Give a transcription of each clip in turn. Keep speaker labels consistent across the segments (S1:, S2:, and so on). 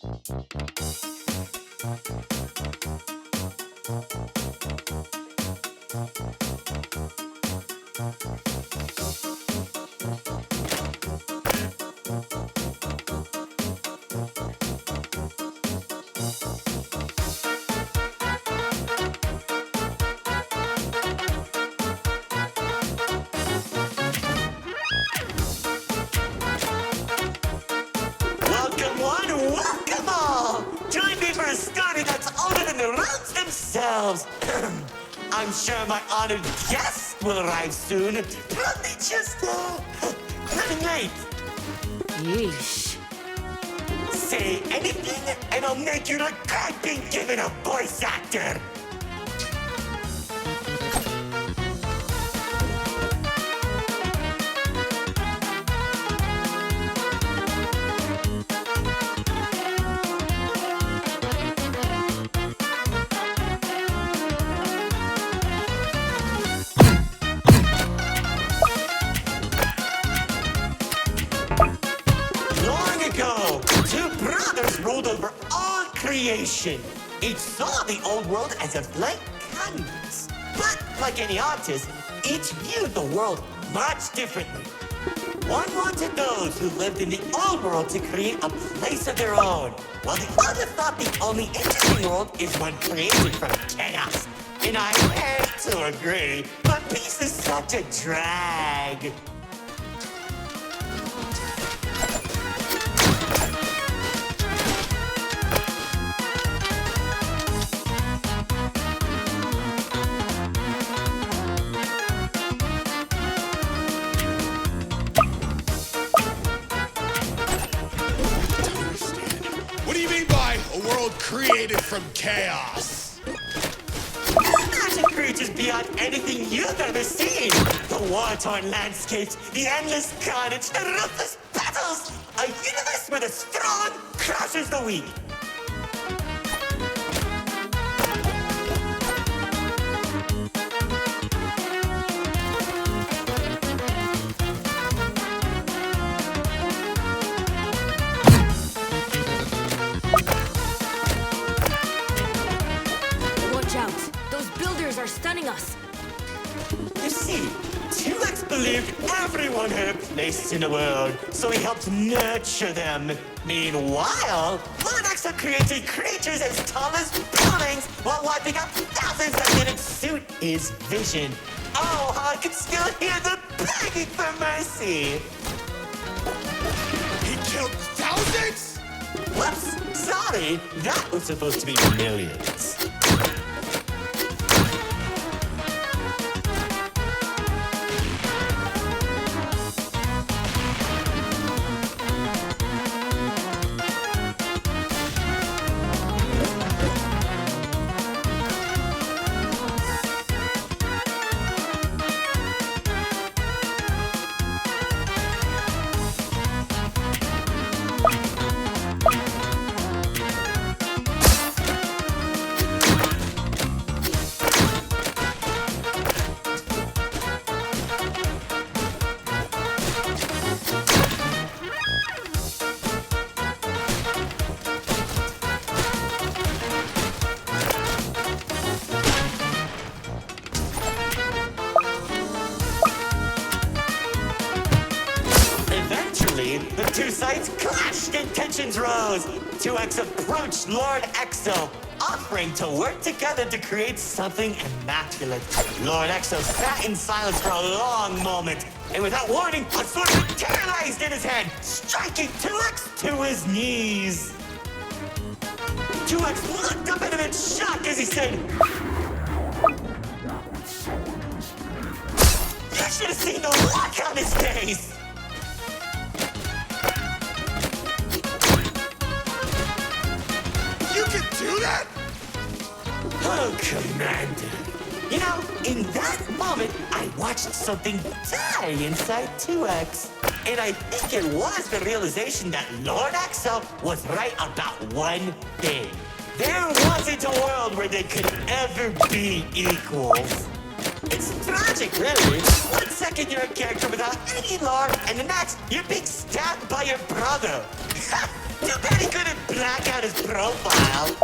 S1: Welcome one, welcome all! Join me for a story that's older than the roads themselves. I'm sure my honored guest will arrive soon. Probably just, running late.
S2: Yeesh.
S1: Say anything and I'll make you regret being given a voice actor. Long ago, two brothers ruled over all creation. Each saw the old world as a blank canvas. But like any artist, each viewed the world much differently. One wanted those who lived in the old world to create a place of their own, while the other thought the only interesting world is one created from chaos. And I hate to agree, but peace is such a drag.
S3: What do you mean by a world created from chaos?
S1: Magic creatures beyond anything you've ever seen. The war-torn landscapes, the endless carnage, the ruthless battles. A universe where the strong crushes the weak.
S2: Watch out. Those builders are stunning us.
S1: You see, T-Rex believed everyone had a place in the world, so he helped nurture them. Meanwhile, Monaxa created creatures as tall as buildings while wiping out thousands that didn't suit his vision. Oh, how I can still hear them begging for mercy.
S3: He killed thousands?
S1: Whoops, sorry, that was supposed to be millions. Eventually, the two sides clashed and tensions rose. 2X approached Lord Exo, offering to work together to create something immaculate. Lord Exo sat in silence for a long moment, and without warning, a sword materialized in his hand, striking 2X to his knees. 2X looked up at him in shock as he said, "You should have seen the look on his face!"
S3: You can do that?
S1: Oh, Commander. You know, in that moment, I watched something die inside 2X. And I think it was the realization that Lord Exo was right about one thing. There wasn't a world where they could ever be equals. It's tragic, really. One second you're a character without any lore, and the next, you're being stabbed by your brother. Too bad he couldn't black out his profile.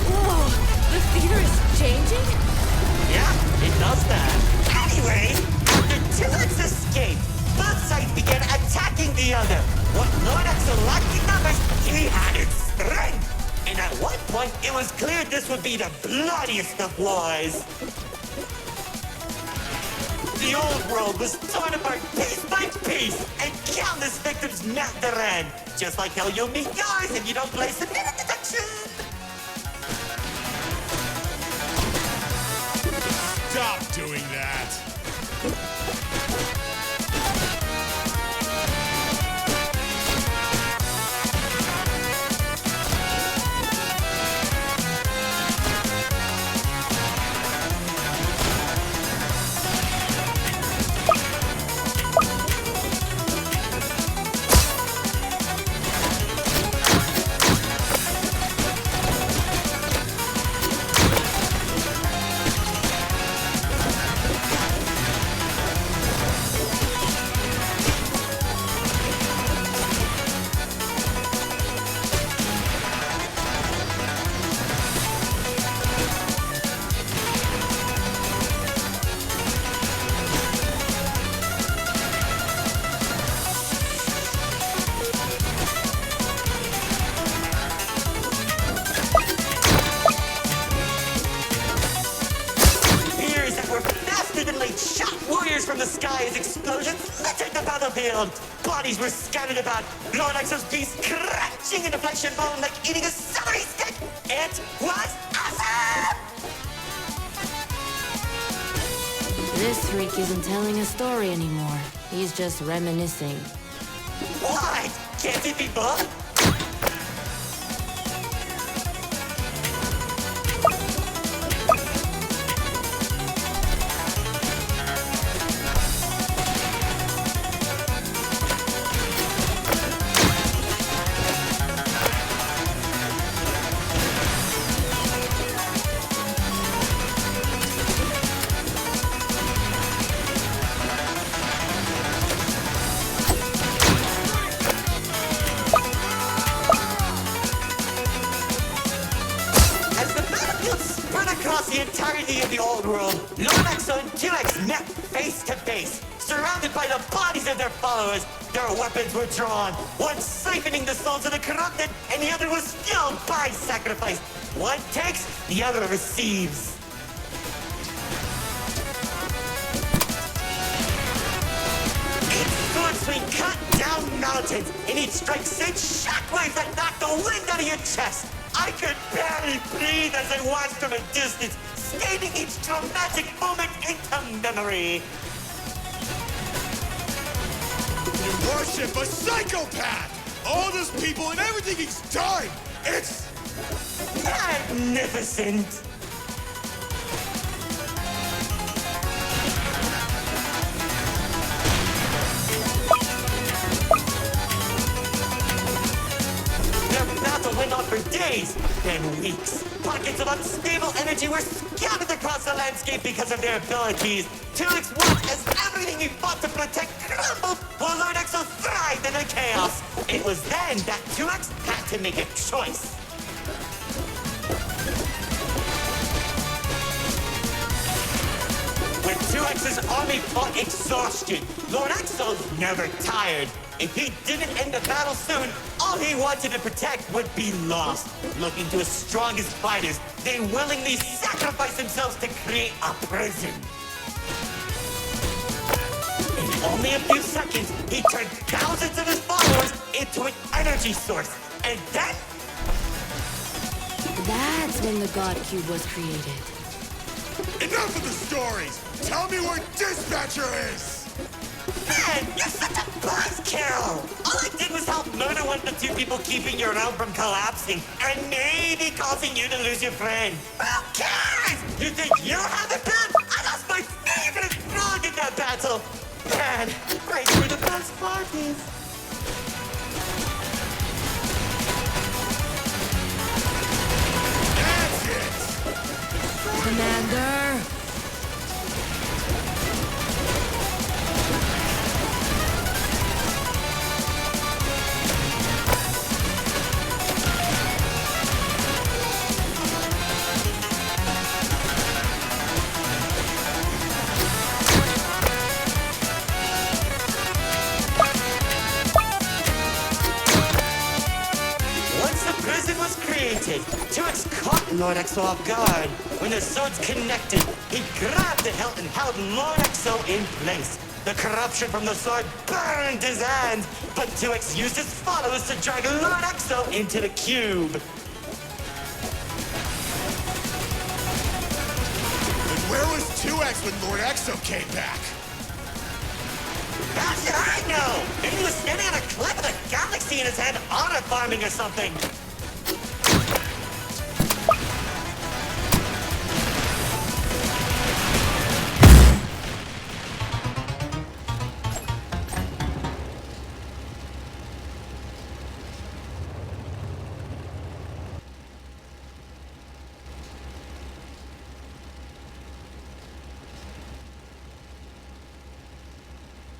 S2: Whoa! The theater is changing?
S1: Yeah, it does that. Anyways, after Tillot's escape, both sides began attacking the other. What Lord Axel lacked in numbers, he had in strength. And at one point, it was clear this would be the bloodiest of wars. The old world was torn apart piece by piece, and countless victims met their end. Just like how you'll meet yours if you don't play submitted detection.
S3: Stop doing that.
S1: Spears that were faster than light shot warriors from the sky as explosions littered the battlefield. Bodies were scattered about, Lord Axel's beast crunching into flesh and bone like eating a celery stick. It was awesome!
S2: This freak isn't telling a story anymore. He's just reminiscing.
S1: What? Can't it be both? As the battlefield spread across the entirety of the old world, Lord Axel and 2X met face to face. Surrounded by the bodies of their followers, their weapons were drawn, one siphoning the souls of the corrupted, and the other was fueled by sacrifice. One takes, the other receives. Each sword swing cut down mountains, and each strike sent shockwaves that knocked the wind out of your chest. I could barely breathe as I watched from a distance, scaling each dramatic moment into memory.
S3: You worship a psychopath! All those people and everything he's done! It's...
S1: Magnificent! Their battle went on for days, then weeks. Pockets of unstable energy were scattered across the landscape because of their abilities. 2X watched as everything he fought to protect crumbled, while Lord Axel thrived in the chaos. It was then that 2X had to make a choice. When 2X's army fought exhaustion, Lord Axel never tired. If he didn't end the battle soon, all he wanted to protect would be lost. Looking to his strongest fighters, they willingly sacrificed themselves to create a prison. In only a few seconds, he turned thousands of his followers into an energy source. And then,
S2: That's when the God Cube was created.
S3: Enough of the stories! Tell me where Dispatcher is!
S1: Man, you're such a buzzkill! All I did was help murder one of the two people keeping your realm from collapsing, and maybe causing you to lose your friend. Who cares? You think you have it bad? I lost my favorite frog in that battle! Man, right where the best part is.
S3: That's it!
S2: Commander!
S1: Once the prison was created, T-Rex caught Lord Exo off guard. When the swords connected, he grabbed the hilt and held Lord Exo in place. The corruption from the sword burned his hands, but T-Rex used his followers to drag Lord Exo into the cube.
S3: And where was 2X when Lord Exo came back?
S1: How should I know? Maybe he was standing on a cliff with a galaxy in his hand, honor farming or something.